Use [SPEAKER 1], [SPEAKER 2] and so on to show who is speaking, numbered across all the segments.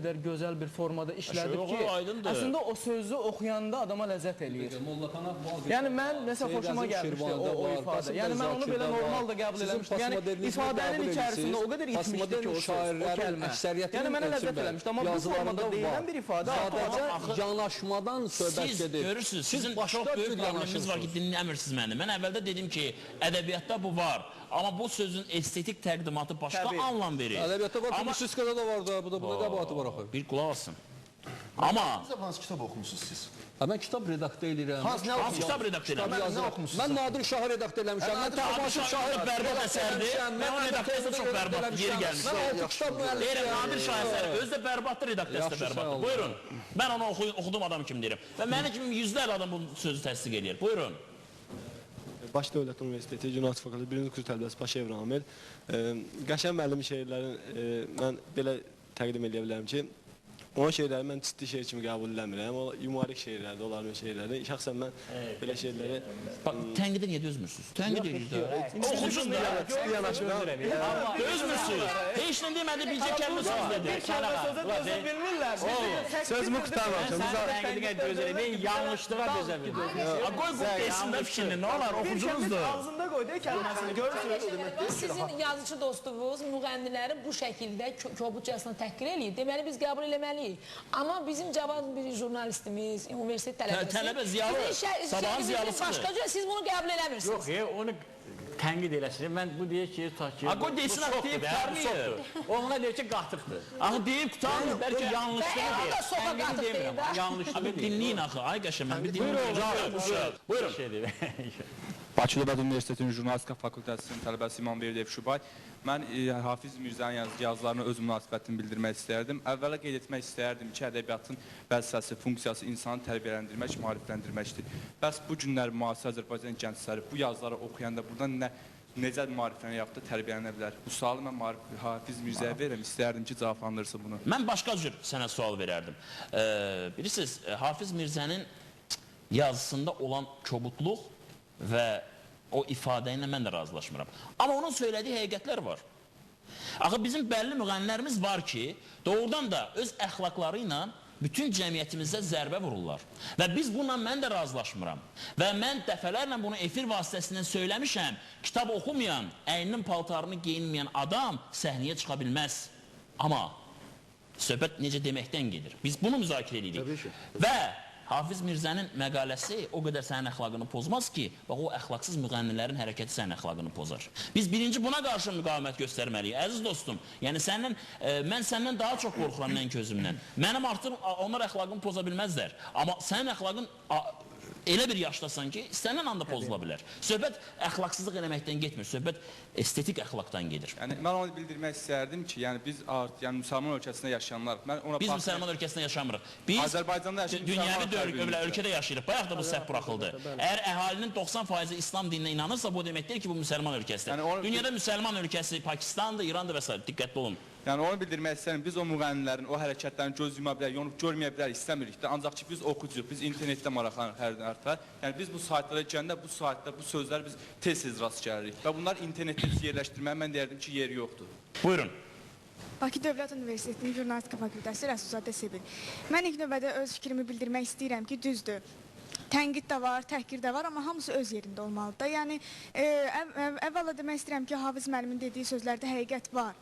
[SPEAKER 1] qədər gözəl bir formada işlədib ki, əslində o sözü oxuyanda adama ləzzət eləyir. Yəni mən məsələn xoşuma gəlmişdi o ifadə. Yəni mən onu belə normal da qəbul eləmişdim. Yəni ifadənin içərisində o qədər itmişdi ki, o söz, o kəlmə. Yəni mənə ləzzət eləmişdi. Amma bu formada deyilən bir ifadə
[SPEAKER 2] sadəcə yanaşmadan söhbət gedir.
[SPEAKER 3] Görürsünüz, sizin çox böyük probleminiz var ki, dinləmirsiniz məni. Mən əvvəldə dedim ki, ədəbiyyatda bu var. Amma bu sözün estetik təqdimatı başqa anlam verir.
[SPEAKER 2] Ədəbiyyatda var, publisiskada da var da, bu da qəbahati var axı.
[SPEAKER 3] Bir qulaq alsın. Amma...
[SPEAKER 4] Hansı kitab oxumusunuz siz?
[SPEAKER 2] Mən kitab redaktə edirəm.
[SPEAKER 3] Hansı kitab redaktə edirəm?
[SPEAKER 2] Mən Nadir Şahı redaktə eləmişəm.
[SPEAKER 3] Mən Nadir Şahı bərbad əsərdir. Mən o redaktəsi çox bərbad yeri gəlmişəm. Nadir Şahı əsəri özü də bərbaddır, redaktəsi də bərbaddır. Buyurun. Mən onu oxudum adam kimi deyirəm. Və mənim kimi yüzlərlə adam bu sözü təsdiq edir. Buyurun.
[SPEAKER 5] Baş Dövlət Universiteti Cümhuriyyət Fakültəsi 1-ci kurs tələbəsi Paşayev Ramil. Qəşəng müəllimin şeirlərini mən belə təqdim edə bilərəm ki, onun şeirləri mən ciddi şeir kimi qəbul eləmirəm. O yumarik şeirlərdir, onların şeirləri. Şəxsən mən belə şeirləri...
[SPEAKER 3] Tənqidə niyə dözmürsünüz? Tənqid edir. Oxucun da. Dözmürsünüz. Heç nə demədi, bircə kəlmə söz dedi.
[SPEAKER 1] Bir kəlmə sözə dözə bilmirlər.
[SPEAKER 5] Sözümü qurtarmamışam.
[SPEAKER 6] Tənqidə dözə bilmir, yanlışlığa dözə bilmir.
[SPEAKER 3] Qoy bu desində fikrini, nə olar, oxucunuzdur.
[SPEAKER 1] Ağzında qoydu kəlməsini, görürsünüz.
[SPEAKER 7] Sizin yazıcı dostluğunuz müğənniləri bu şəkildə kobudcasına təhqir eləyir. Deməli, biz qəbul eləməliyik. Amma bizim cavan bir jurnalistimiz, universitet tələbəsi...
[SPEAKER 3] Tələbə ziyalı, sabahın ziyalısıdır.
[SPEAKER 7] Başqa cür, siz bunu qəbul eləmirsiniz.
[SPEAKER 6] Yox, onu tənqid eləsin. Mən bu deyək ki,
[SPEAKER 3] qoy desin, deyib qutarmıyır.
[SPEAKER 6] Ona deyək ki, qatıqdır.
[SPEAKER 3] Axı deyib qutarmıyır, bəlkə
[SPEAKER 6] yanlışlığı deyir. Tənqidi demirəm, yanlışlığı deyir.
[SPEAKER 3] Dinləyin axı, ay qəşəm, mən bir dinləyin. Buyurun.
[SPEAKER 8] Bakı Dövlət Universitetinin Jurnalistika Fakültəsinin tələbəsi İmam Verdiyev Şubay. Mən Hafiz Mirzənin yazılarına öz münasibətimi bildirmək istərdim. Əvvəla qeyd etmək istərdim ki, ədəbiyyatın vəzifəsi, funksiyası insanı tərbiyələndirmək, maarifləndirməkdir. Bəs bu günlər müasir Azərbaycan gəncləri bu yazıları oxuyanda buradan necə maariflənə yaxud da tərbiyələnə bilər? Bu sualı mən Hafiz Mirzəyə verirəm, istərdim ki, cavablandırsın bunu.
[SPEAKER 3] Mən başqa cür sənə sual verərdim. Bilirsiniz, Hafiz Mirzənin yazısında olan kobudluq və o ifadə ilə mən də razılaşmıram. Amma onun söylədiyi həqiqətlər var. Axı bizim bəlli müğənnilərimiz var ki, doğrudan da öz əxlaqları ilə bütün cəmiyyətimizdə zərbə vururlar. Və biz bununla mən də razılaşmıram. Və mən dəfələrlə bunu efir vasitəsindən söyləmişəm, kitab oxumayan, əyninin paltarını geyinməyən adam səhnəyə çıxa bilməz. Amma söhbət necə deməkdən gedir. Biz bunu müzakirə edirik. Və Hafiz Mirzənin məqaləsi o qədər sənin əxlaqını pozmaz ki, bax o əxlaqsız müğənnilərin hərəkəti sənin əxlaqını pozar. Biz birinci buna qarşı müqavimət göstərməliyik. Əziz dostum, yəni mən səndən daha çox qorxuram mən közümdən. Mənim artıq onlar əxlaqını poza bilməzlər. Amma sənin əxlaqın elə bir yaşdasan ki, istənilən anda pozula bilər. Söhbət əxlaqsızlıq eləməkdən getmir, söhbət estetik əxlaqdan gedir.
[SPEAKER 8] Yəni, mən onu bildirmək istərdim ki, yəni biz müsəlman ölkəsində yaşayanlar...
[SPEAKER 3] Biz müsəlman ölkəsində yaşamırıq. Biz dünyəvi ölkədə yaşayırıq. Bayaq da bu səhv buraxıldı. Əgər əhalinin 90% İslam dininə inanırsa, bu demək deyil ki, bu müsəlman ölkəsidir. Dünyada müsəlman ölkəsi Pakistandır, İrandır və s. Diqqətli olun.
[SPEAKER 8] Yəni onu bildirmək istəyirəm, biz o müğənnilərin, o hərəkətlərini göz yuma bilərik, onu görməyə bilərik, istəmirik də. Ancaq ki, biz oxucuyuq, biz internetdə maraqlanırıq hərdən artar. Yəni biz bu saytlara gələndə, bu saytda, bu sözlər biz tez-tez rast gəlirik. Və bunlar internetdə yerləşdirməyə mən deyərdim ki, yeri yoxdur.
[SPEAKER 3] Buyurun.
[SPEAKER 9] Bakı Dövlət Universitetinin Jurnalistika Fakültəsi Rəsulzadə Sevil. Mən ilk növbədə öz fikrimi bildirmək istəyirəm ki, düzdür. Tənqid də var, təhqir də var, amma hamısı öz yerində olmalıdır. Yəni, əvvəla demək istəyirəm ki, Hafiz müəllimin dediyi sözlərdə həqiqət var.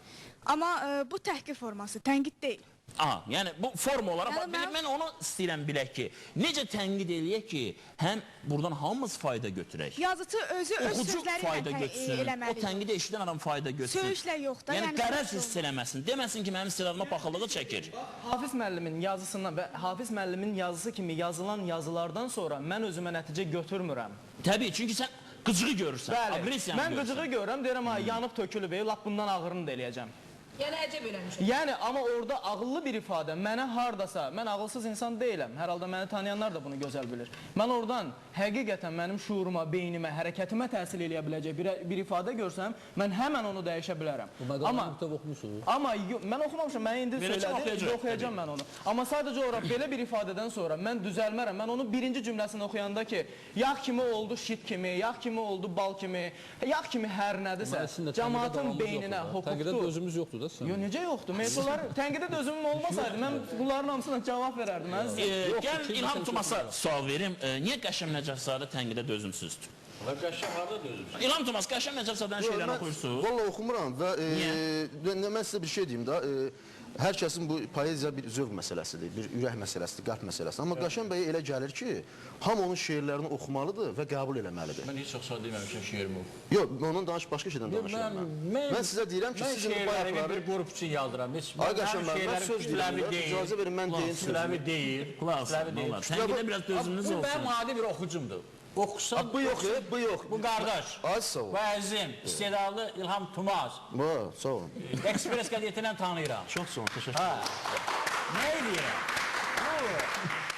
[SPEAKER 9] Amma bu təhqir forması, tənqid deyil.
[SPEAKER 3] Aha, yəni bu forma olaraq, mən onu istəyirəm bilək ki, necə tənqid eləyək ki, həm buradan hamımız fayda götürək.
[SPEAKER 9] Yazıcı özü öz sözləri
[SPEAKER 3] eləməlidir. O tənqidi eşidən adam fayda götürsün.
[SPEAKER 9] Söyüşlə yox da.
[SPEAKER 3] Yəni qərəz hiss eləməsin. Deməsin ki, mənim istedadıma paxıllığı çəkir.
[SPEAKER 1] Hafiz müəllimin yazısından və Hafiz müəllimin yazısı kimi yazılan yazılardan sonra mən özümə nəticə götürmürəm.
[SPEAKER 3] Təbii, çünki sən qıcığı görürsən, agresiyanı görürsən.
[SPEAKER 1] Mən qıcığı görürəm, deyirəm, yanıb tökülüb, lap bundan ağırını da eləyəcəm.
[SPEAKER 7] Yəni əcəb eləmişəm.
[SPEAKER 1] Yəni, amma orada ağıllı bir ifadə, mənə hardasa, mən ağılsız insan deyiləm, hər halda məni tanıyanlar da bunu gözəl bilir. Mən oradan həqiqətən mənim şuuruma, beynimə, hərəkətimə təsir eləyə biləcək bir ifadə görsəm, mən həmən onu dəyişə bilərəm.
[SPEAKER 2] Bu məqalə kitab oxumusunuz?
[SPEAKER 1] Amma mən oxumamışam, mən indi söylədim, oxuyacam mən onu. Amma sadəcə olaraq belə bir ifadədən sonra mən düzəlmərəm. Mən onun birinci cümləsini oxuyanda ki, yağ kimi oldu şit kimi, yağ kimi oldu bal kimi, yağ kimi hər nədirsə, cəmaatın beyninə hukukdur.
[SPEAKER 2] Tənqidə özümüz yoxdur da. sən.
[SPEAKER 1] Yox, necə yoxdur? Metodlar tənqidə dözümüm olmasaydı, mən bunların hamısına cavab verərdim.
[SPEAKER 3] Gəl İlham Tumas'a sual verim. Niyə Qəşəm Nəcəfzadə tənqidə dözümsüzdür?
[SPEAKER 6] Qəşəm harda dözümsüz?
[SPEAKER 3] İlham Tumas, Qəşəm Nəcəfzadənin şeylərini oxuyursunuz?
[SPEAKER 4] Valla oxumuram və mən sizə bir şey deyim də, hər kəsin bu poeziya bir zövq məsələsidir, bir ürək məsələsidir, qəlb məsələsidir. Amma Qəşəm bəyə elə gəlir ki, hamı onun şeirlərini oxumalıdır və qəbul eləməlidir.
[SPEAKER 6] Mən heç çox sağ deməmişəm şeirimi oxu.
[SPEAKER 4] Yox, ondan başqa şeydən danışıram mən. Mən sizə deyirəm ki, sizin bu
[SPEAKER 6] şeirlərimi bir qrup üçün yazdıram.
[SPEAKER 4] Ay Qəşəm bəy, mən söz deyirəm, icazə verin, mən deyim sözümü.
[SPEAKER 6] Kütləvi deyil.
[SPEAKER 3] Tənqidə biraz dözümünüz
[SPEAKER 6] Bu
[SPEAKER 3] olsun.
[SPEAKER 6] mənim adi bir oxucumdur. Oxusan,
[SPEAKER 4] Bu yox, bu yox.
[SPEAKER 6] bu qardaş.
[SPEAKER 4] Az sağ ol.
[SPEAKER 6] Bu əzim, istedadlı İlham Tumaz.
[SPEAKER 4] Sağ olun.
[SPEAKER 6] Ekspres qəzetindən tanıyıram.
[SPEAKER 4] Çox sağ olun, təşəkkür ederim.
[SPEAKER 6] Nə edirəm?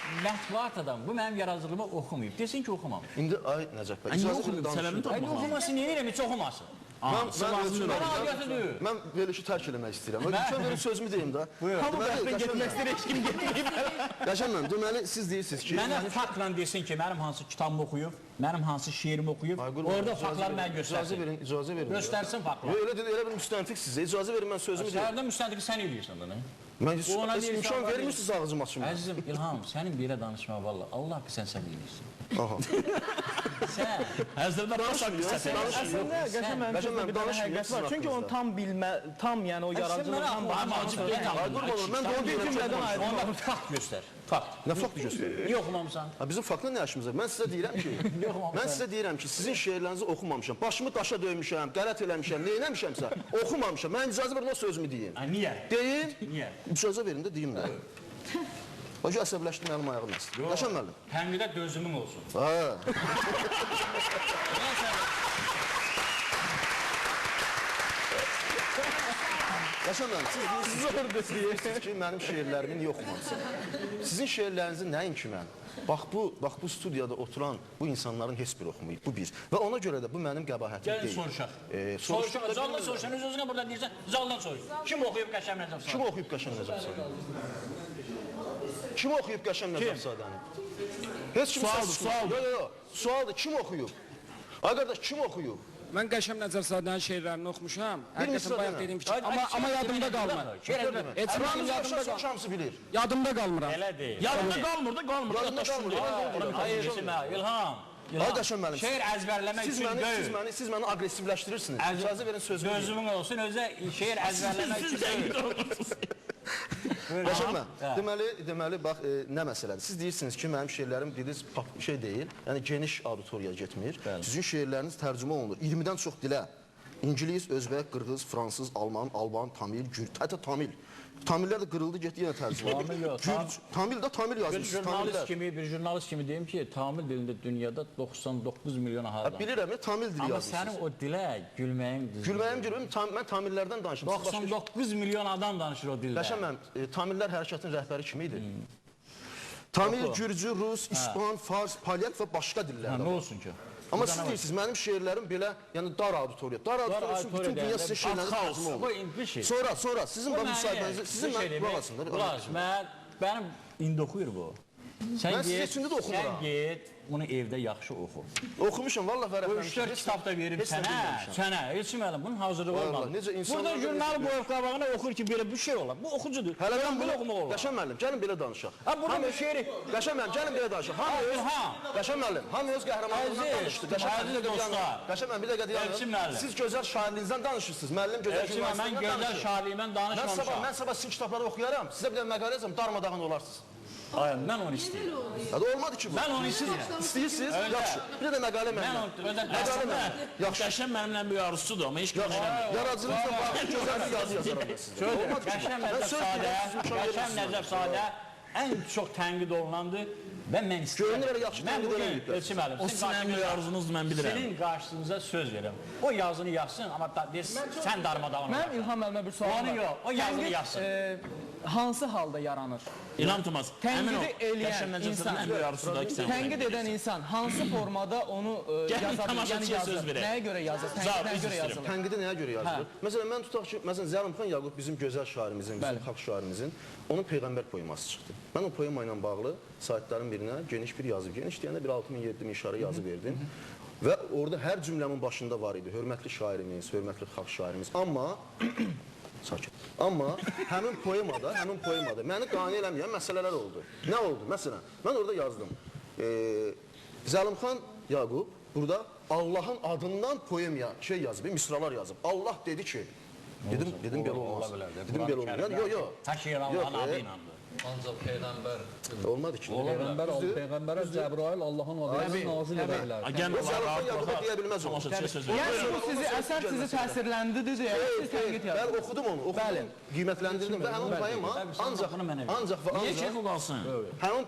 [SPEAKER 6] Bu mətbuat adam, bu mənim yaradıcılığımı oxumayıb. Desin ki, oxumamış.
[SPEAKER 4] İndi ay Nəcəf bəy,
[SPEAKER 3] Niyə
[SPEAKER 4] icazə verin
[SPEAKER 3] oxuyub? Səbəbini
[SPEAKER 4] danışım.
[SPEAKER 6] Ay,
[SPEAKER 3] tapmaq.
[SPEAKER 6] oxumasın, niyə edirəm, heç oxumasın. Mən adiyyatı deyil.
[SPEAKER 4] Mən verilişi tərk eləmək istəyirəm. Lütfən verin sözümü deyim də.
[SPEAKER 1] Hamı bəxtdən getmək istəyir, heç kim getməyib.
[SPEAKER 4] Qəşəm mənim, deməli siz deyirsiniz ki,
[SPEAKER 6] Mənə faktla desin ki, mənim hansı kitabımı oxuyub, mənim hansı şeirimi oxuyub, orada faktları mənə göstərsin.
[SPEAKER 4] icazə verin.
[SPEAKER 6] Göstərsin faktları.
[SPEAKER 4] Yox, elə bir müstəntiq sizə. İcazə verin, mən sözümü deyim.
[SPEAKER 6] Səhərdən müstəntiqi sən eləyirsən da, nə?
[SPEAKER 4] Mən
[SPEAKER 6] Ona deyirsən,
[SPEAKER 4] imkan vermirsiniz ağzım açım.
[SPEAKER 6] Əzizim İlham, sənin belə danışma valla. Allah ki, sən eləyirsən.
[SPEAKER 4] Aha.
[SPEAKER 6] Sən.
[SPEAKER 3] Həzrətlər baş haqqı
[SPEAKER 1] Əslində Qəşəm mənim sözümdə bir dənə həqiqət var. Çünki onu tam yəni o yaradıcılığından
[SPEAKER 4] Mən də onu deyirəm.
[SPEAKER 6] Onda bir fakt göstər. Fakt.
[SPEAKER 4] Nə faktı göstərir?
[SPEAKER 6] Niyə oxumamısan?
[SPEAKER 4] Bizim faktla nə işimiz var? Mən sizə deyirəm ki, sizin şeirlərinizi oxumamışam. Başımı daşa döymüşəm, qələt eləmişəm, nə eləmişəmsə, oxumamışam. Mən icazə verin o sözümü deyim.
[SPEAKER 6] Niyə?
[SPEAKER 4] Deyim.
[SPEAKER 6] Niyə?
[SPEAKER 4] İcazə verin də deyim də. Hoca əsəbləşdim, mənim ayağım əsdir. Qəşəm müəllim.
[SPEAKER 6] Tənqidə dözümün olsun.
[SPEAKER 4] Qəşəm müəllim, siz deyirsiniz ki, mənim şeirlərimi niyə oxumamısınız? Sizin şeirlərinizi nəinki mən? Bax bu studiyada oturan bu insanların heç biri oxumayıb, bu bir. Və ona görə də bu mənim qəbahatim deyil.
[SPEAKER 6] Gəlin soruşaq. Soruşaq, zaldan soruşaq, öz-özünə burada deyirsən, zaldan soruş. Kim oxuyub Qəşəm Nəcəfzadə?
[SPEAKER 4] Kim oxuyub Qəşəm Nəcəfzadəni? Kim oxuyub Qəşəm Nəcəfzadəni? Heç kim sualdır, kim oxuyub? Ay qardaş, kim oxuyub?
[SPEAKER 10] Mən Qəşəm Nəcəfzadənin şeirlərini oxumuşam.
[SPEAKER 4] Bir
[SPEAKER 10] Həqiqətən bayaq dediyim ki, amma yadımda qalmır.
[SPEAKER 4] Şamsı bilir.
[SPEAKER 10] Yadımda qalmır.
[SPEAKER 6] Elə deyil.
[SPEAKER 3] Yadında qalmır da, qalmır.
[SPEAKER 6] İlham.
[SPEAKER 4] Ay Qəşəm müəllim.
[SPEAKER 6] Şeir əzbərləmək üçün deyil.
[SPEAKER 4] Siz məni aqressivləşdirirsiniz. İcazə verin sözümü.
[SPEAKER 6] Gözümün olsun, özə şeir əzbərləmək üçün deyil.
[SPEAKER 4] Qəşəm müəllim, deməli, bax, nə məsələdir? Siz deyirsiniz ki, mənim şeirlərim dediniz şey deyil, yəni geniş auditoriyaya getmir. Sizin şeirləriniz tərcümə olunur 20-dən çox dilə. İngilis, özbək, qırğız, fransız, alban, tamil, gürc, hətta tamil. Tamillər də qırıldı, getdi yenə tərcümə. Tamil də tamil yazmışsınız.
[SPEAKER 6] Bir jurnalist kimi deyim ki, tamil dilində dünyada 99 milyon ahadam.
[SPEAKER 4] Bilirəm, tamil dili yazmışsınız.
[SPEAKER 6] Amma sənin o dilə gülməyin düzdür.
[SPEAKER 4] Gülməyim gülməyim, mən tamillərdən danışdım.
[SPEAKER 6] 99 milyon adam danışır o dildə.
[SPEAKER 4] Qəşəm mənim, tamillər hərəkatın rəhbəri kimi idi? Tamil, gürcü, rus, ispan, fars, polyak və başqa dillərdə.
[SPEAKER 6] Nə olsun ki?
[SPEAKER 4] Amma siz deyirsiniz, mənim şeirlərim belə, yəni dar auditoriya. Dar auditoriya üçün bütün dünya sizin şeirləriniz tərcümə olur. Sonra, sizin bu müsahibənizi, sizin mən qulaq
[SPEAKER 6] Mənim indi oxuyur bu.
[SPEAKER 4] Mən sizin içində də oxumuram.
[SPEAKER 6] Sən get, bunu evdə yaxşı oxu.
[SPEAKER 4] Oxumuşam, vallah vərəfləmişim.
[SPEAKER 6] 3-4 kitab da verim sənə. Heç mənim, bunun hazırlığı olmalı. Burada jurnal boyaq qabağına oxur ki, belə bir şey olar. Bu oxucudur.
[SPEAKER 4] Hələ mən bunu oxumaq olar. Qəşəm müəllim, gəlin belə danışaq.
[SPEAKER 6] Burada bir şeiri.
[SPEAKER 4] Qəşəm müəllim, gəlin belə danışaq. Qəşəm müəllim, hamı öz qəhrəmanlığından danışdı. Qəşəm müəllim, bir dəqiqə dayanın. Siz gözəl şairliğinizdən danışırsınız. Müəllim gözəl şairliğindən danışır.
[SPEAKER 6] Mən gözəl şairliğimdən danışmamışam.
[SPEAKER 4] Mən sabah sizin kitabları oxuyaram. Sizə bir də məqalə yazam, darmadağın olarsınız.
[SPEAKER 6] Mən onu istəyirəm.
[SPEAKER 4] Hadi olmadı ki bu.
[SPEAKER 6] Mən onu istəyirəm.
[SPEAKER 4] İstəyirsiniz? Yaxşı. Bir də məqalə mənim.
[SPEAKER 3] Yaxşı. Qəşəm mənimlə bir arzusudur, amma heç görüşəmir.
[SPEAKER 4] Yaradıcılıqla bağlı gözəl bir yazı yazaram mən sizə.
[SPEAKER 6] Qəşəm Nəcəfzadə ən çox tənqid olunandır və mən istəyirəm.
[SPEAKER 4] Görünür elə yaxşı tənqid eləməyiblər.
[SPEAKER 6] Elçin müəllim,
[SPEAKER 3] O sizin ən böyük arzunuzdur, mən bilirəm.
[SPEAKER 6] Senin qarşınıza söz verirəm. O yazını yazsın, amma sən darmadağın ol.
[SPEAKER 1] Mənim İlham müəllimə bir sualım var.
[SPEAKER 6] Onu yox, o yazını yazsın.
[SPEAKER 1] Hansı halda yaranır?
[SPEAKER 3] İlham Tumas, əmin ol,
[SPEAKER 1] Tənqidi eləyən insan,
[SPEAKER 3] ən böyük arzusudur ki, sən
[SPEAKER 1] tənqid edən insan hansı formada onu yazır? Nəyə görə yazır? Nəyə görə yazılır?
[SPEAKER 4] Tənqidi nəyə görə yazılır? Məsələn, mən tutaq ki, Zəlimxan Yaqub bizim gözəl şairimizin, bizim xalq şairimizin, onun Peyğəmbər poeması çıxdı. Mən o poema ilə bağlı saytların birinə geniş bir yazı, geniş deyəndə bir 6000-7000 işarə yazı verdim. Və orada hər cümləmin başında var idi, hörmətli şairimiz, hörmətli xalq şairimiz. Amma Sakit. Amma həmin poemada məni qane eləməyən məsələlər oldu. Nə oldu? Məsələn, mən orada yazdım. Zəlimxan Yaqub burada Allahın adından poemiya yazıb, misralar yazıb. Allah dedi ki, dedim belə olmaz. Dedim belə olmaz. Yox.
[SPEAKER 6] Təkir Allahın adı inandı.
[SPEAKER 2] Ancaq Peyğəmbər
[SPEAKER 4] olmadı ki.
[SPEAKER 2] Peyğəmbərə Cəbrail Allahın adıyla nazil edə bilər.
[SPEAKER 4] Zəlimxan Yaquba deyə bilməz onu.
[SPEAKER 1] Yəni bu əsər sizi təsirləndirdi deyə siz tənqid
[SPEAKER 4] yazdınız. Mən oxudum onu, qiymətləndirdim və həmin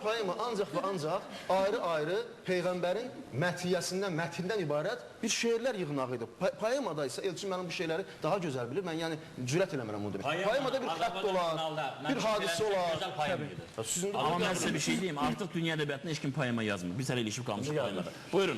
[SPEAKER 4] poema ancaq və ancaq ayrı-ayrı Peyğəmbərin məthindən ibarət bir şeirlər yığınağı idi. Poemada isə Elçin mənim bu şeyləri daha gözəl bilir. Mən yəni cürət eləmirəm onu demək. Poemada bir xətt olar, bir hadisə olar.
[SPEAKER 3] Ama ben size bir şey diyeyim. Artık dünya edebiyatında hiç kim poema yazmıyor. Biz hele ilişip kalmışız poemada. Buyurun.